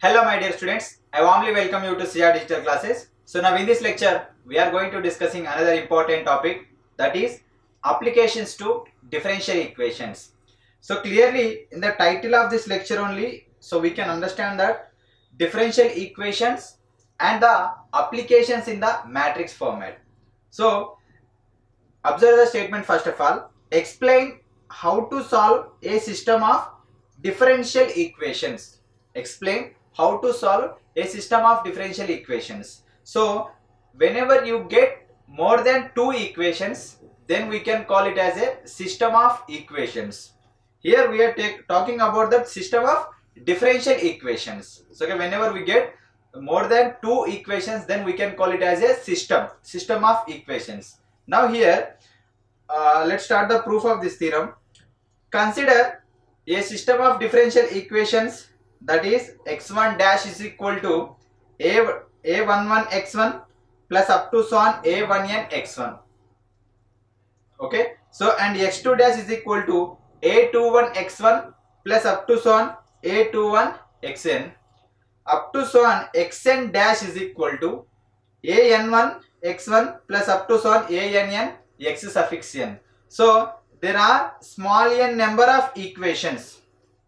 Hello my dear students, I warmly welcome you to CR Digital Classes. So now in this lecture, we are going to discussing another important topic, that is applications to differential equations. So clearly in the title of this lecture only, so we can understand that differential equations and the applications in the matrix format. So observe the statement first of all. Explain how to solve a system of differential equations. Explain how to solve a system of differential equations. So whenever you get more than two equations, then we can call it as a system of equations. Here we are talking about the system of differential equations. So whenever we get more than two equations, then we can call it as a system of equations. Now here let's start the proof of this theorem. Consider a system of differential equations, that is x1 dash is equal to a11 x1 plus up to so on a1n x1. Okay, so and x2 dash is equal to a21 x1 plus up to so on a21 xn, up to so on xn dash is equal to an1 x1 plus up to so on ann x suffix n. So there are small n number of equations.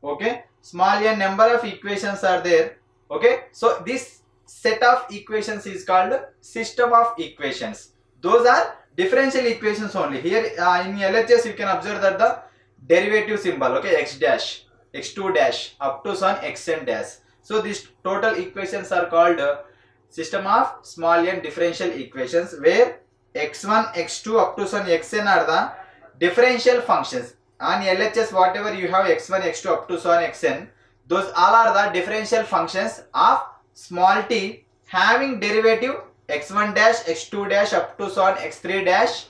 Okay, small n number of equations are there. Okay, so this set of equations is called system of equations. Those are differential equations only. Here in LHS you can observe that the derivative symbol, okay, x dash, x2 dash, up to son xn dash. So these total equations are called system of small n differential equations, where x1 x2 up to son xn are the differential functions. On LHS whatever you have x1 x2 up to son xn, those all are the differential functions of small t having derivative x1 dash, x2 dash, up to son x3 dash.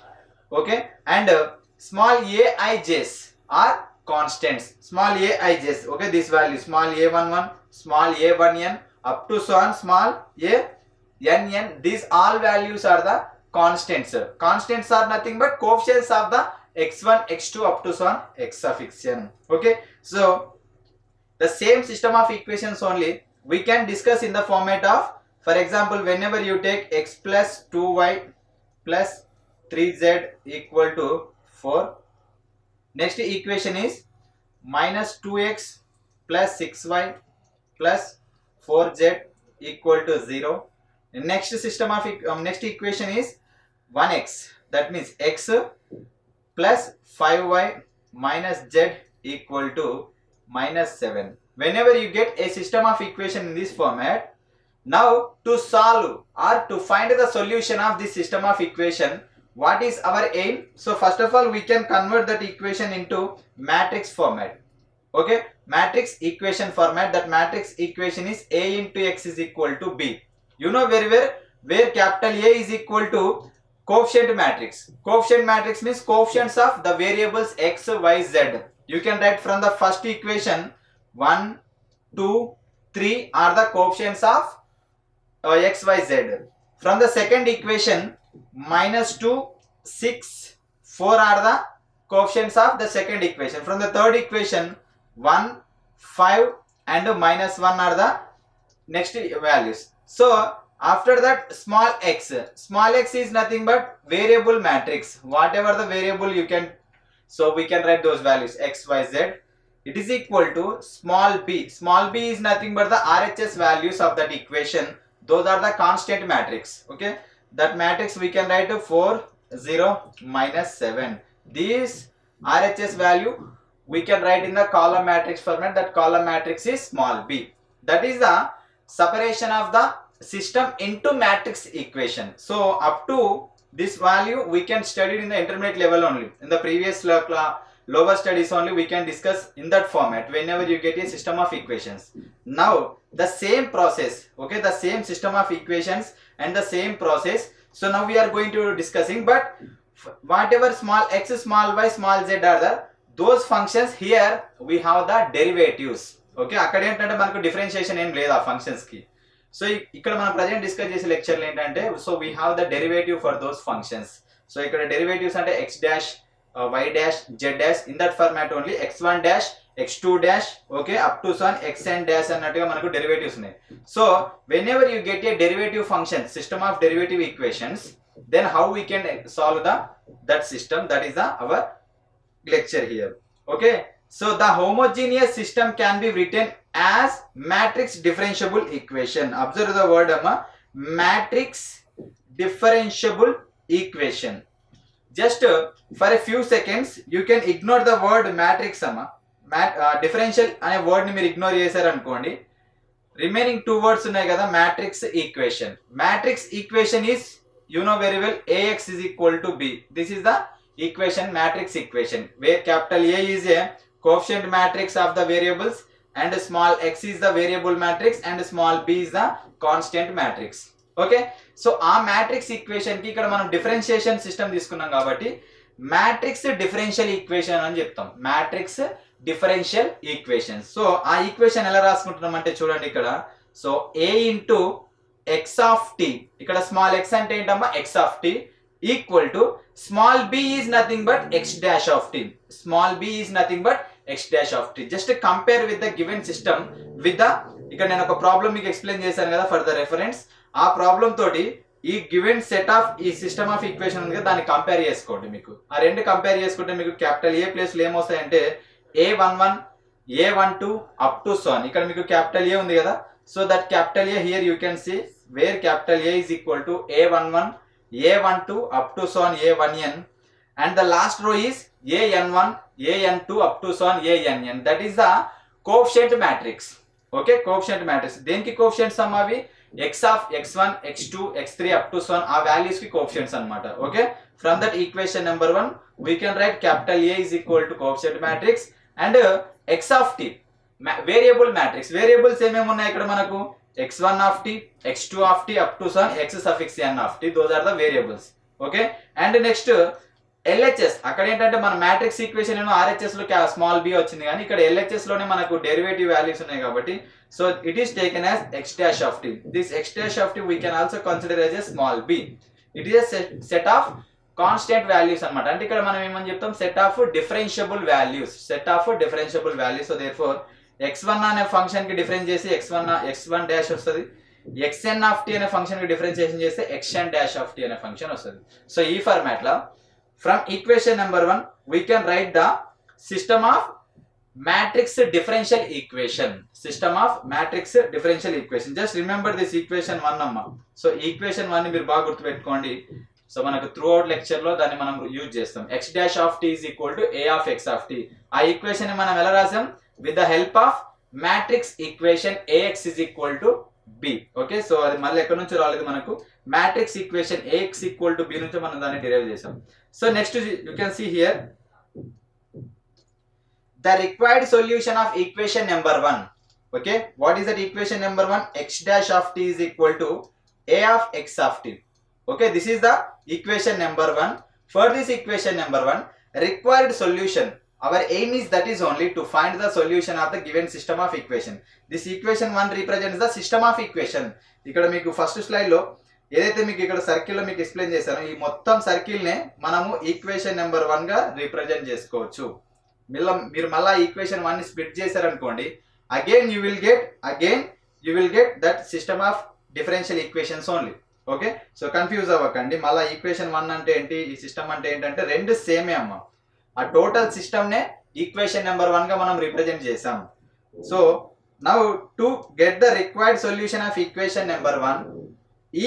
Okay, and small aij's are constants. Small aij's, okay, this value small a11, small a1n, up to so on small a.nn, these all values are the constants. Constants are nothing but coefficients of the x1 x2 up to so on x suffix n. Okay, so the same system of equations only we can discuss in the format of, for example, whenever you take x plus 2y plus 3z equal to 4, next equation is minus 2x plus 6y plus 4z equal to 0. Next system of next equation is 1x, that means x plus 5y minus z equal to minus 7. Whenever you get a system of equation in this format, now to solve or to find the solution of this system of equation, what is our aim? So first of all we can convert that equation into matrix format. Okay, matrix equation format. That matrix equation is a into x is equal to b. You know very well, where capital A is equal to coefficient matrix. Coefficient matrix means coefficients of the variables x, y, z. You can write from the first equation 1, 2, 3 are the coefficients of x, y, z. From the second equation minus 2, 6, 4 are the coefficients of the second equation. From the third equation 1, 5 and minus 1 are the next values. So after that small x is nothing but variable matrix. Whatever the variable you can, so we can write those values x, y, z. It is equal to small b. Small b is nothing but the RHS values of that equation. Those are the constant matrix. Okay, that matrix we can write to 4, 0, minus 7. These RHS value we can write in the column matrix format. That column matrix is small b. That is the separation of the system into matrix equation. So up to this value we can study in the intermediate level only. In the previous lower studies only we can discuss in that format whenever you get a system of equations. Now the same process, okay, the same system of equations and the same process. So now we are going to discussing, but whatever small x, small y, small z are the those functions, here we have the derivatives. Okay, అక్కడ ఏంటంటే మనకు differentiation ఏం లేదు ఆ functions కి. So ఇక్కడ మనం present discuss చేసే లెక్చర్లు ఏంటంటే, so we have the derivative for those functions. So ఇక్కడ డెరివేటివ్స్ అంటే x dash, y dash, z dash, in that format only x1 dash, x2 dash, okay, up to son xn dash అన్నట్టుగా మనకు derivatives ఉన్నాయి. So whenever you get a derivative function, system of derivative equations, then how we can solve that system, that is our lecture here. Okay, so the homogeneous system can be written as matrix differentiable equation. Observe the word amma, matrix differentiable equation. Just for a few seconds you can ignore the word matrix amma. Differential అనే word ని మీరు ignore చేశారు అనుకోండి, remaining two words ఉన్నాయి కదా, matrix equation. Matrix equation is, you know very well, ax is equal to b. This is the equation, matrix equation, where capital A is a coefficient matrix of the variables and small x is the variable matrix and small b is the constant matrix. Okay, so ఆ matrix equation కి ఇక్కడ మనం differentiation system తీసుకున్నాం కాబట్టి matrix differential equation అని చెప్తాం. matrix differential equation. So ఆ equation ఎలా రాసుకుంటున్నాం అంటే చూడండి ఇక్కడ, so a into x of t, ఇక్కడ స్మాల్ x అంటే ఏంటమ్మా x of t, equal to small b is nothing but x dash of t. Small b is nothing but x dash of t. Just compare with the given system with the, ఇక్కడ నేను ఒక problem మీకు explain చేశాను కదా for the reference, ఆ problem తోటి ఈ given set of ఈ సిస్టమ్ ఆఫ్ ఈక్వేషన్ ఉంది కదా దాన్ని కంపేర్ చేసుకోండి. మీకు ఆ రెండు కంపేర్ చేసుకుంటే మీకు క్యాపిటల్ ఏ ప్లేస్ లో ఏమొస్తాయంటే a11 a12 up to so on. ఇక్కడ మీకు క్యాపిటల్ ఏ ఉంది కదా, so that capital A here you can see where capital A is equal to a11 a12 up to so on a1n, and the last row is an1 an2 up to so on ann. That is the coefficient matrix. Okay, coefficient matrix. దేనికి coefficients అవి x of x1 x2 x3 up to so on ఆ values కి coefficients అన్నమాట. Okay, from that equation number 1 we can write capital A is equal to coefficient matrix and x of t variable matrix. Variables ఏమేమి ఉన్నాయి ఇక్కడ మనకు, x1 of t x2 of t up to son x suffix n of t, those are the variables. Okay, and next LHS, అక్కడ ఏంటంటే మన matrix equation ఏమో RHS లో small b వచ్చింది, కానీ ఇక్కడ LHS లోనే మనకు డెరివేటివ్ వాల్యూస్ ఉన్నాయి కాబట్టి so it is taken as x dash of t. This x dash of t we can also consider as a small b. It is a set of constant values అన్నమాట. అంటే ఇక్కడ మనం ఏమని చెప్తాం, set of differentiable values, set of differentiable values. So therefore x1 అనే function కి difference చేసి x1 dash వస్తుంది, xn ఆఫ్ t అనే ఫంక్షన్ కి డిఫరెన్షియేషన్ చేస్తే xn డాష్ ఆఫ్ t అనే ఫంక్షన్ వస్తుంది. సో ఈ ఫార్మాట్ లో from equation number 1 we can write the system of matrix differential equation. System of matrix differential equation. Just remember this equation 1 అమ్మ. So equation 1 ని మీరు బాగా గుర్తుపెట్టుకోండి. సో మనకు త్రూ అవుట్ లెక్చర్ లో దాన్ని మనం యూజ్ చేస్తాం. x dash of t is equal to a of x of t. ఆ ఈక్వేషన్ ని మనం ఎలా రాసాం, with the help of matrix equation ax is equal to b. Okay, so అది మళ్ళీ ఎక్కడ నుంచి రాలేదు మనకు, matrix equation ax equal to b నుంచి మనం దాన్ని డిరైవ్ చేసాం. So next you can see here the required solution of equation number 1. Okay, what is that equation number 1? X dash of t is equal to a of x of t. Okay, this is the equation number 1. For this equation number 1, required solution, our aim is that is only to find the solution of the given system of equation. This equation 1 represents the system of equation. ఇక్కడ మీకు first slide లో ఏదైతే మీకు ఇక్కడ circle లో మీకు explain చేశానో ఈ మొత్తం సర్కిల్ నే మనము ఈక్వేషన్ నెంబర్ 1 గా రిప్రజెంట్ చేసుకోవచ్చు. మీరు మళ్ళా ఈక్వేషన్ 1 ని స్ప్లిట్ చేశారనుకోండి, again you will get that system of differential equations only. Okay, so confuse అవ్వకండి. మళ్ళీ ఈక్వేషన్ 1 అంటే ఏంటి, ఈ సిస్టమ్ అంటే ఏంటంటే రెండు సేమే అమ్మ. ఆ టోటల్ సిస్టమ్ నే ఈక్వేషన్ నెంబర్ 1 గా మనం రిప్రజెంట్ చేసాం. So now to get the required solution of equation number 1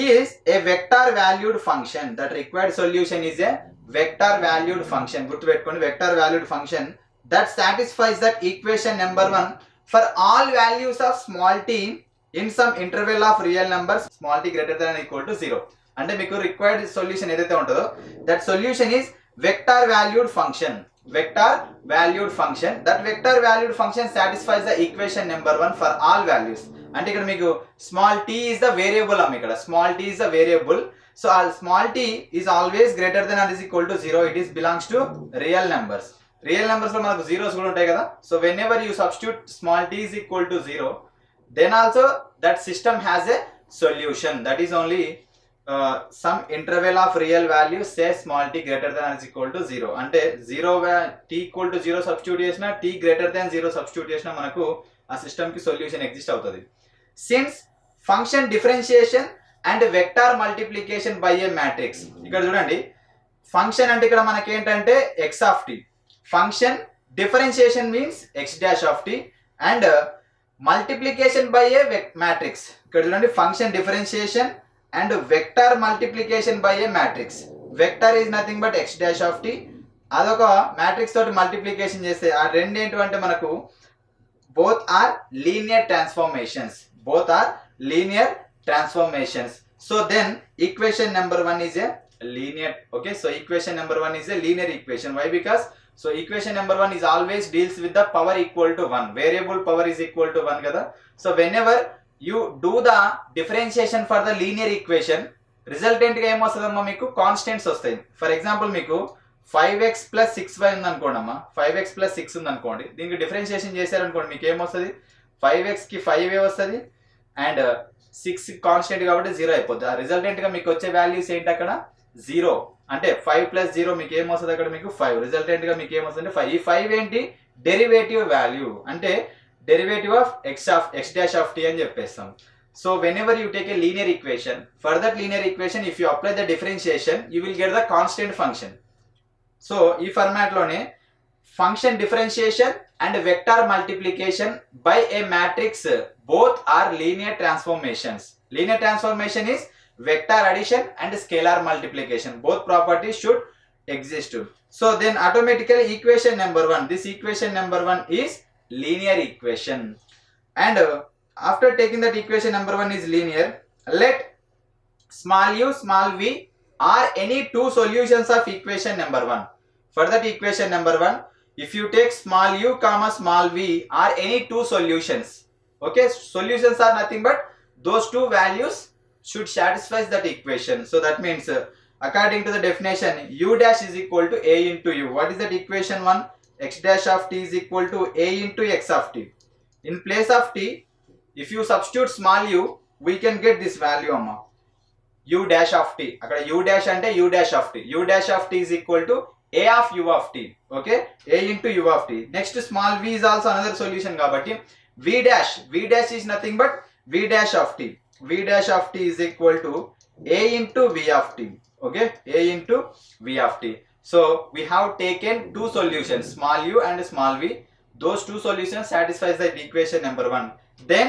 is a vector valued function. That required solution is a vector valued function. గుర్తుపెట్టుకోండి, vector valued function that satisfies that equation number 1 for all values of small t in some interval of real numbers small t greater than or equal to 0. అంటే మీకు required solution ఏదైతే ఉంటుందో that solution is vector valued function. Vector valued function, that vector valued function satisfies the equation number 1 for all values. అంటే ఇక్కడ మీకు small t is the variable అమ్మ. ఇక్కడ small t is the variable. So ఆ small t is always greater than or is equal to 0. It is belongs to real numbers. Real numbers లో మనకు zeros కూడా ఉంటాయి కదా. So when ever you substitute small t is equal to 0, then also that system has a solution. That is only some interval of real value say small t greater than or is equal to 0 అంటే 0 t equal to 0 substitute చేసినా t greater than 0 substitute చేసినా మనకు ఆ system కి solution exist అవుతుంది. Since function differentiation and vector multiplication by A matrix, ఇక్కడ చూడండి function అంటే ఇక్కడ మనకి ఏంటంటే x of t, function differentiation means x dash of t and multiplication by A matrix, ఇక్కడ చూడండి function differentiation and vector multiplication by a matrix. Vector is nothing but x dash of t, అదొక matrix తోటి multiplication చేస్తే ఆ రెండు ఏంటంటే మనకు both are linear transformations, both are linear transformations. So then equation number 1 is a linear, okay, so equation number 1 is a linear equation. Why? Because so equation number 1 is always deals with the power equal to 1, variable power is equal to 1 kada. So whenever you do the differentiation for the linear equation, resultant గా ఏమొస్తుందమ్మా మీకు constants వస్తాయి. For example మీకు 5x plus 6y ఉంది అనుకోండి అమ్మా, 5x plus 6 ఉంది అనుకోండి, దీనికి డిఫరెన్షియేషన్ చేశారనుకోండి మీకు ఏమొస్తుంది 5x కి 5a వస్తుంది అండ్ 6 కాన్స్టెంట్ కాబట్టి 0 అయిపోతుంది. ఆ రిజల్టెంట్ గా మీకు వచ్చే వాల్యూస్ ఏంటి అక్కడ 0, అంటే 5 plus 0 మీకు ఏమొస్తుంది అక్కడ మీకు 5, రిజల్టెంట్ గా మీకు ఏమొస్తుంది 5. ఈ 5 ఏంటి డెరివేటివ్ వాల్యూ, అంటే derivative of x dash of t అని చెప్పేస్తాం. So whenever you take a linear equation, for that linear equation if you apply the differentiation you will get the constant function. So ఈ format లోనే function differentiation and vector multiplication by A matrix both are linear transformations. Linear transformation is vector addition and scalar multiplication, both properties should exist. So then automatically equation number 1, this equation number 1 is linear equation, and after taking that equation number 1 is linear, let small u small v are any two solutions of equation number 1. For that equation number 1, if you take small u comma small v are any two solutions, okay, solutions are nothing but those two values should satisfy that equation. So that means according to the definition u dash is equal to a into u. What is that equation 1? X dash of t is equal to a into x of t. In place of t, if you substitute small u, we can get this value amma, u dash of t. Akkada u dash ante u dash of t. U dash of t is equal to a of u of t. Okay, a into u of t. Next small v is also another solution kabatti v dash is nothing but v dash of t. V dash of t is equal to a into v of t. Okay, a into v of t. So we have taken two solutions, small u and small v. Those two solutions satisfies the equation number 1. Then